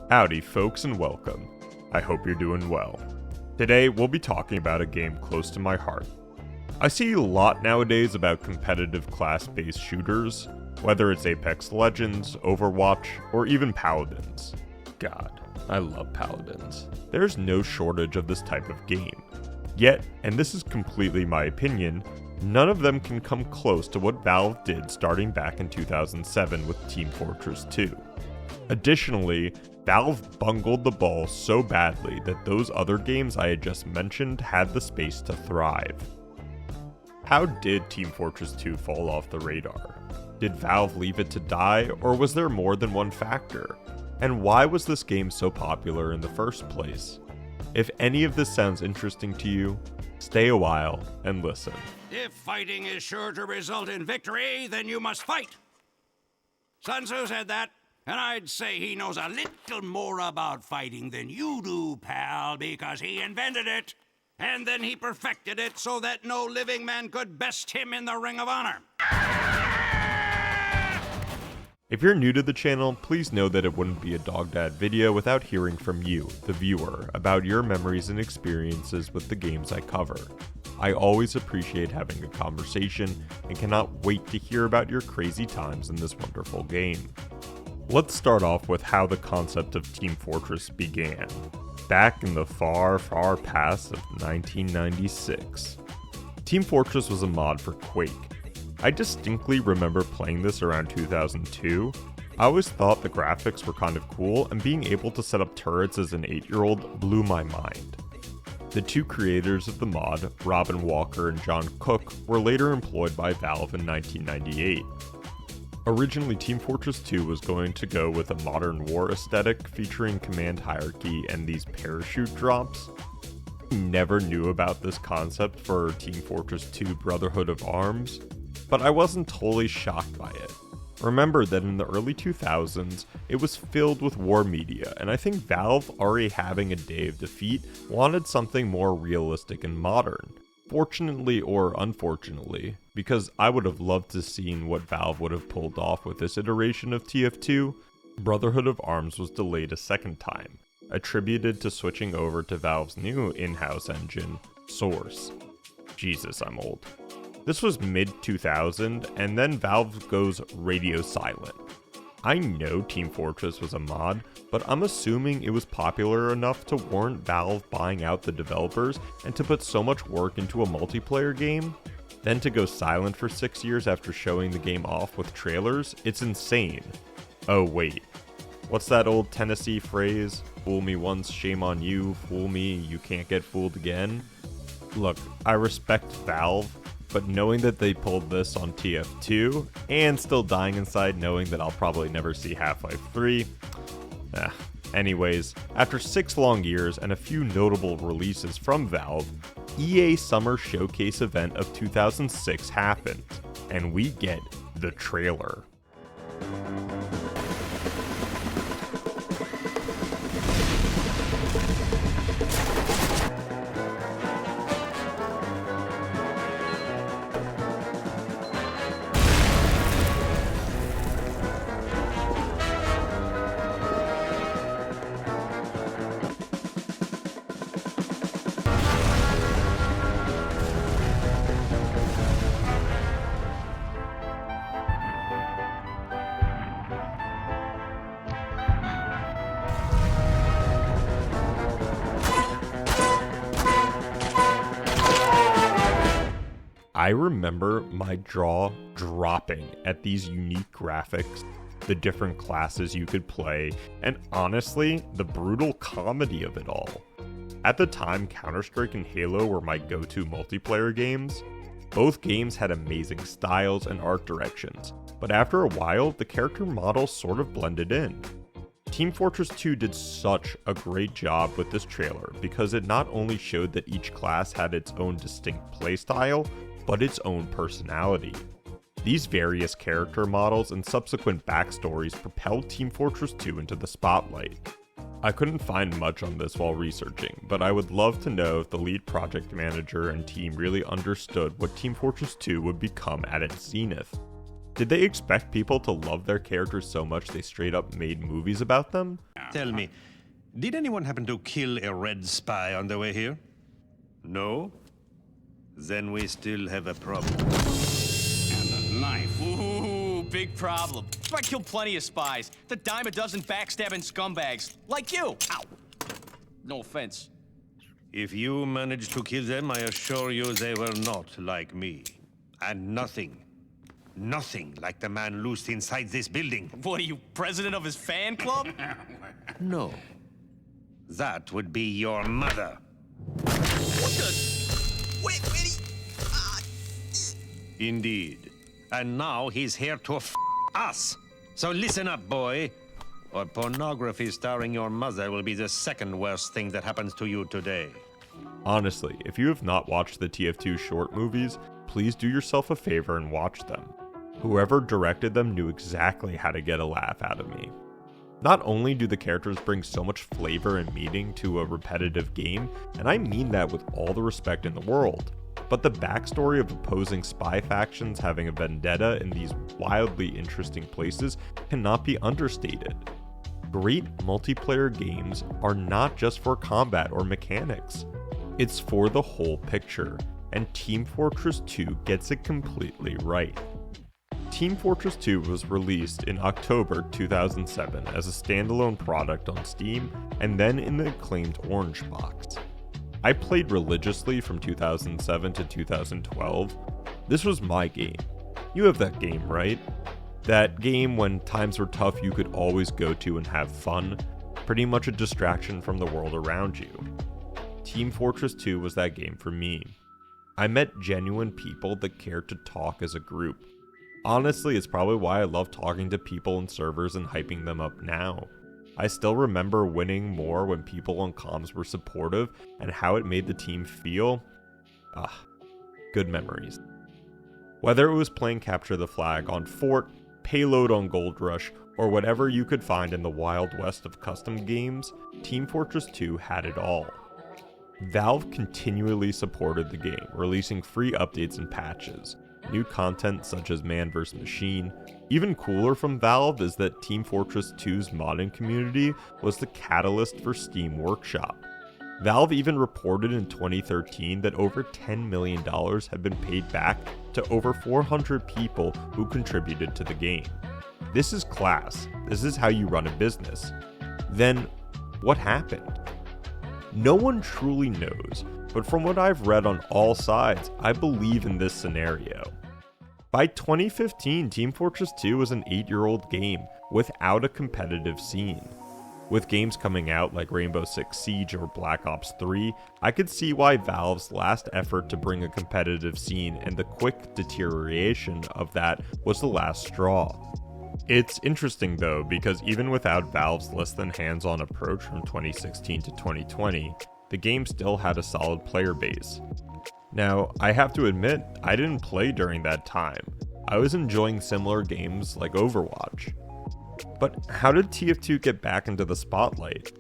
Howdy folks and welcome. I hope you're doing well. Today we'll be talking about a game close to my heart. I see a lot nowadays about competitive class-based shooters, whether it's Apex Legends, Overwatch, or even Paladins. God, I love Paladins. There's no shortage of this type of game. Yet, and this is completely my opinion, none of them can come close to what Valve did starting back in 2007 with Team Fortress 2. Additionally, Valve bungled the ball so badly that those other games I had just mentioned had the space to thrive. How did Team Fortress 2 fall off the radar? Did Valve leave it to die, or was there more than one factor? And why was this game so popular in the first place? If any of this sounds interesting to you, stay a while and listen. If fighting is sure to result in victory, then you must fight. Sun Tzu said that, and I'd say he knows a little more about fighting than you do, pal, because he invented it. And then he perfected it so that no living man could best him in the Ring of Honor. If you're new to the channel, please know that it wouldn't be a Dog Dad video without hearing from you, the viewer, about your memories and experiences with the games I cover. I always appreciate having a conversation and cannot wait to hear about your crazy times in this wonderful game. Let's start off with how the concept of Team Fortress began. Back in the far, far past of 1996. Team Fortress was a mod for Quake. I distinctly remember playing this around 2002. I always thought the graphics were kind of cool, and being able to set up turrets as an 8-year-old blew my mind. The two creators of the mod, Robin Walker and John Cook, were later employed by Valve in 1998. Originally, Team Fortress 2 was going to go with a modern war aesthetic featuring command hierarchy and these parachute drops. I never knew about this concept for Team Fortress 2 Brotherhood of Arms, but I wasn't totally shocked by it. Remember that in the early 2000s, it was filled with war media, and I think Valve, already having a day of defeat, wanted something more realistic and modern. Fortunately or unfortunately, because I would have loved to seen what Valve would have pulled off with this iteration of TF2, Brotherhood of Arms was delayed a second time, attributed to switching over to Valve's new in-house engine, Source. Jesus, I'm old. This was mid-2000, and then Valve goes radio silent. I know Team Fortress was a mod, but I'm assuming it was popular enough to warrant Valve buying out the developers and to put so much work into a multiplayer game. Then to go silent for 6 years after showing the game off with trailers, it's insane. Oh wait, what's that old Tennessee phrase? Fool me once, shame on you, fool me, you can't get fooled again? Look, I respect Valve, but knowing that they pulled this on TF2, and still dying inside knowing that I'll probably never see Half-Life 3, Anyways, after 6 long years and a few notable releases from Valve, EA Summer Showcase event of 2006 happened, and we get the trailer. I remember my jaw dropping at these unique graphics, the different classes you could play, and honestly, the brutal comedy of it all. At the time, Counter-Strike and Halo were my go-to multiplayer games. Both games had amazing styles and art directions, but after a while, the character models sort of blended in. Team Fortress 2 did such a great job with this trailer because it not only showed that each class had its own distinct playstyle, but its own personality. These various character models and subsequent backstories propelled Team Fortress 2 into the spotlight. I couldn't find much on this while researching, but I would love to know if the lead project manager and team really understood what Team Fortress 2 would become at its zenith. Did they expect people to love their characters so much they straight up made movies about them? Tell me, did anyone happen to kill a red spy on the way here? No? Then we still have a problem. And a knife. Ooh, big problem. I killed plenty of spies. The dime a dozen backstabbing scumbags. Like you. Ow. No offense. If you managed to kill them, I assure you they were not like me. And nothing like the man loosed inside this building. What are you, president of his fan club? No. That would be your mother. What the? Wait, Indeed. And now he's here to us. So listen up, boy. Or pornography starring your mother will be the second worst thing that happens to you today. Honestly, if you have not watched the TF2 short movies, please do yourself a favor and watch them. Whoever directed them knew exactly how to get a laugh out of me. Not only do the characters bring so much flavor and meaning to a repetitive game, and I mean that with all the respect in the world, but the backstory of opposing spy factions having a vendetta in these wildly interesting places cannot be understated. Great multiplayer games are not just for combat or mechanics. It's for the whole picture, and Team Fortress 2 gets it completely right. Team Fortress 2 was released in October 2007 as a standalone product on Steam and then in the acclaimed Orange Box. I played religiously from 2007 to 2012. This was my game. You have that game, right? That game when times were tough you could always go to and have fun, pretty much a distraction from the world around you. Team Fortress 2 was that game for me. I met genuine people that cared to talk as a group. Honestly, it's probably why I love talking to people in servers and hyping them up now. I still remember winning more when people on comms were supportive and how it made the team feel. Good memories. Whether it was playing Capture the Flag on Fort, Payload on Gold Rush, or whatever you could find in the Wild West of custom games, Team Fortress 2 had it all. Valve continually supported the game, releasing free updates and patches, new content such as Man vs. Machine. Even cooler from Valve is that Team Fortress 2's modding community was the catalyst for Steam Workshop. Valve even reported in 2013 that over $10 million had been paid back to over 400 people who contributed to the game. This is class. This is how you run a business. Then, what happened? No one truly knows, but from what I've read on all sides, I believe in this scenario. By 2015, Team Fortress 2 was an 8-year-old game without a competitive scene. With games coming out like Rainbow Six Siege or Black Ops 3, I could see why Valve's last effort to bring a competitive scene and the quick deterioration of that was the last straw. It's interesting though, because even without Valve's less than hands-on approach from 2016 to 2020, the game still had a solid player base. Now, I have to admit, I didn't play during that time. I was enjoying similar games like Overwatch. But how did TF2 get back into the spotlight?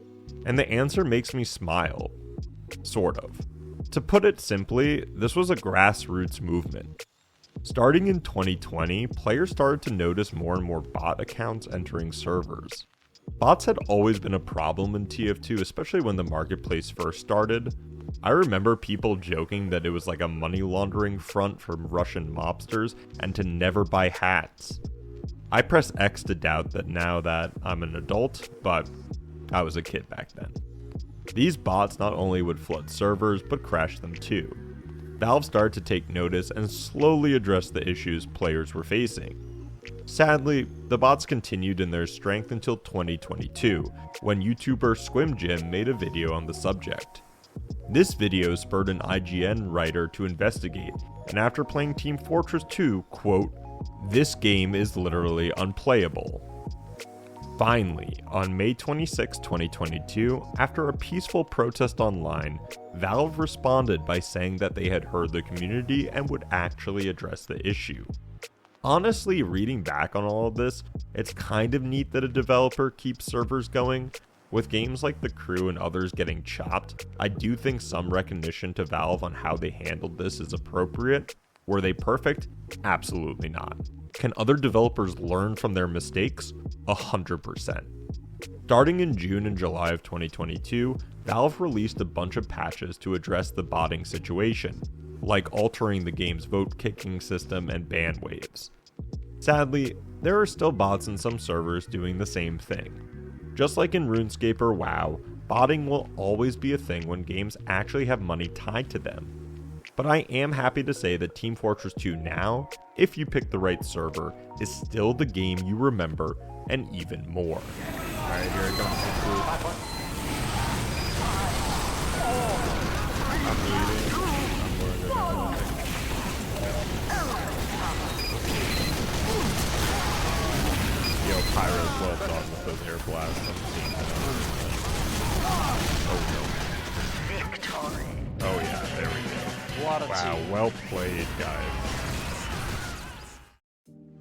And the answer makes me smile. Sort of. To put it simply, this was a grassroots movement. Starting in 2020, players started to notice more and more bot accounts entering servers. Bots had always been a problem in TF2, especially when the marketplace first started. I remember people joking that it was like a money laundering front from Russian mobsters and to never buy hats. I press X to doubt that now that I'm an adult, but I was a kid back then. These bots not only would flood servers, but crash them too. Valve started to take notice and slowly address the issues players were facing. Sadly, the bots continued in their strength until 2022, when YouTuber Squim Jim made a video on the subject. This video spurred an IGN writer to investigate, and after playing Team Fortress 2, quote, "This game is literally unplayable." Finally, on May 26, 2022, after a peaceful protest online, Valve responded by saying that they had heard the community and would actually address the issue. Honestly, reading back on all of this, it's kind of neat that a developer keeps servers going. With games like The Crew and others getting chopped, I do think some recognition to Valve on how they handled this is appropriate. Were they perfect? Absolutely not. Can other developers learn from their mistakes? 100%. Starting in June and July of 2022, Valve released a bunch of patches to address the botting situation, like altering the game's vote-kicking system and ban waves. Sadly, there are still bots in some servers doing the same thing. Just like in RuneScape or WoW, botting will always be a thing when games actually have money tied to them. But I am happy to say that Team Fortress 2 Now, if you pick the right server, is still the game you remember and even more. Alright, here it comes. I'm bleeding. I'm going to die. Yo, Pyro's well done with those air blasts. I'm seeing that. Oh no. Oh yeah, there we go. Wow, well played, guys.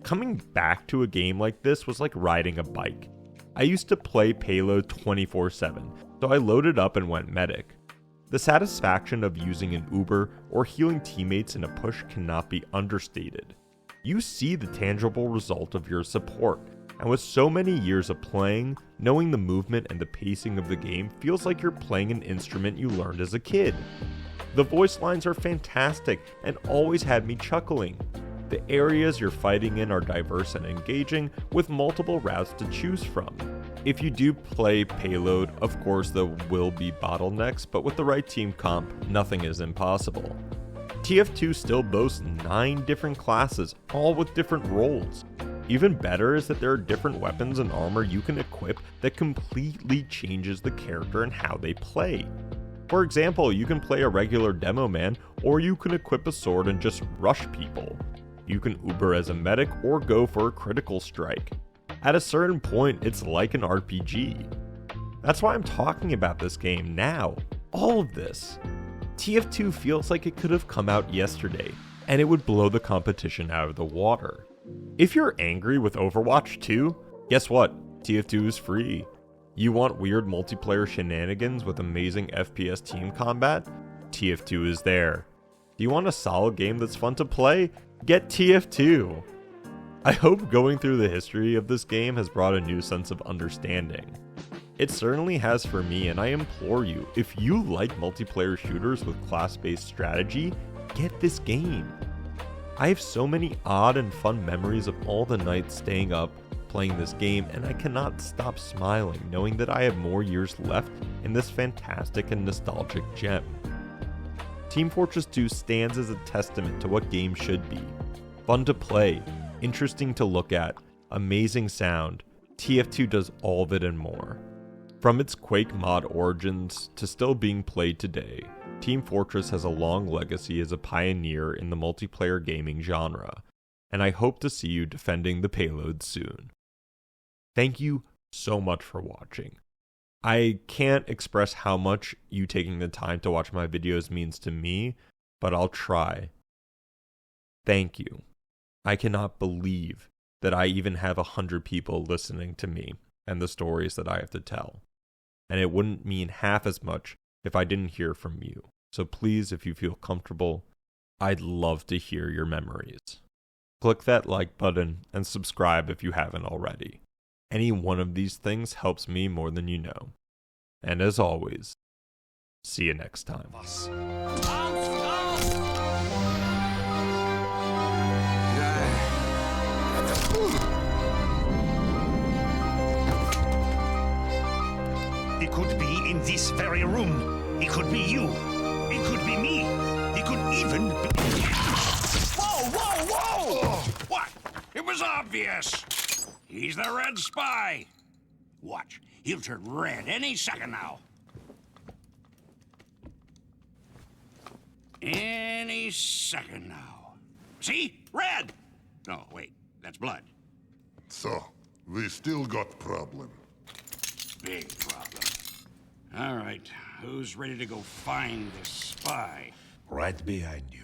Coming back to a game like this was like riding a bike. I used to play Payload 24/7, so I loaded up and went medic. The satisfaction of using an Uber or healing teammates in a push cannot be understated. You see the tangible result of your support, and with so many years of playing, knowing the movement and the pacing of the game feels like you're playing an instrument you learned as a kid. The voice lines are fantastic and always had me chuckling. The areas you're fighting in are diverse and engaging, with multiple routes to choose from. If you do play Payload, of course there will be bottlenecks, but with the right team comp, nothing is impossible. TF2 still boasts 9 different classes, all with different roles. Even better is that there are different weapons and armor you can equip that completely changes the character and how they play. For example, you can play a regular demo man, or you can equip a sword and just rush people. You can Uber as a medic or go for a critical strike. At a certain point, it's like an RPG. That's why I'm talking about this game now. All of this. TF2 feels like it could have come out yesterday, and it would blow the competition out of the water. If you're angry with Overwatch 2, guess what? TF2 is free. You want weird multiplayer shenanigans with amazing FPS team combat? TF2 is there. Do you want a solid game that's fun to play? Get TF2. I hope going through the history of this game has brought a new sense of understanding. It certainly has for me, and I implore you, if you like multiplayer shooters with class-based strategy, get this game. I have so many odd and fun memories of all the nights staying up, playing this game, and I cannot stop smiling knowing that I have more years left in this fantastic and nostalgic gem. Team Fortress 2 stands as a testament to what games should be. Fun to play, interesting to look at, amazing sound. TF2 does all of it and more. From its Quake mod origins to still being played today, Team Fortress has a long legacy as a pioneer in the multiplayer gaming genre, and I hope to see you defending the Payload soon. Thank you so much for watching. I can't express how much you taking the time to watch my videos means to me, but I'll try. Thank you. I cannot believe that I even have 100 people listening to me and the stories that I have to tell. And it wouldn't mean half as much if I didn't hear from you. So please, if you feel comfortable, I'd love to hear your memories. Click that like button and subscribe if you haven't already. Any one of these things helps me more than you know. And as always, see you next time. It could be in this very room. It could be you. It could be me. It could even be... Whoa, whoa, whoa! What? It was obvious. He's the red spy. Watch. He'll turn red any second now. Any second now. See? Red! No, wait. That's blood. So, we still got problem. Big problem. All right. Who's ready to go find this spy? Right behind you.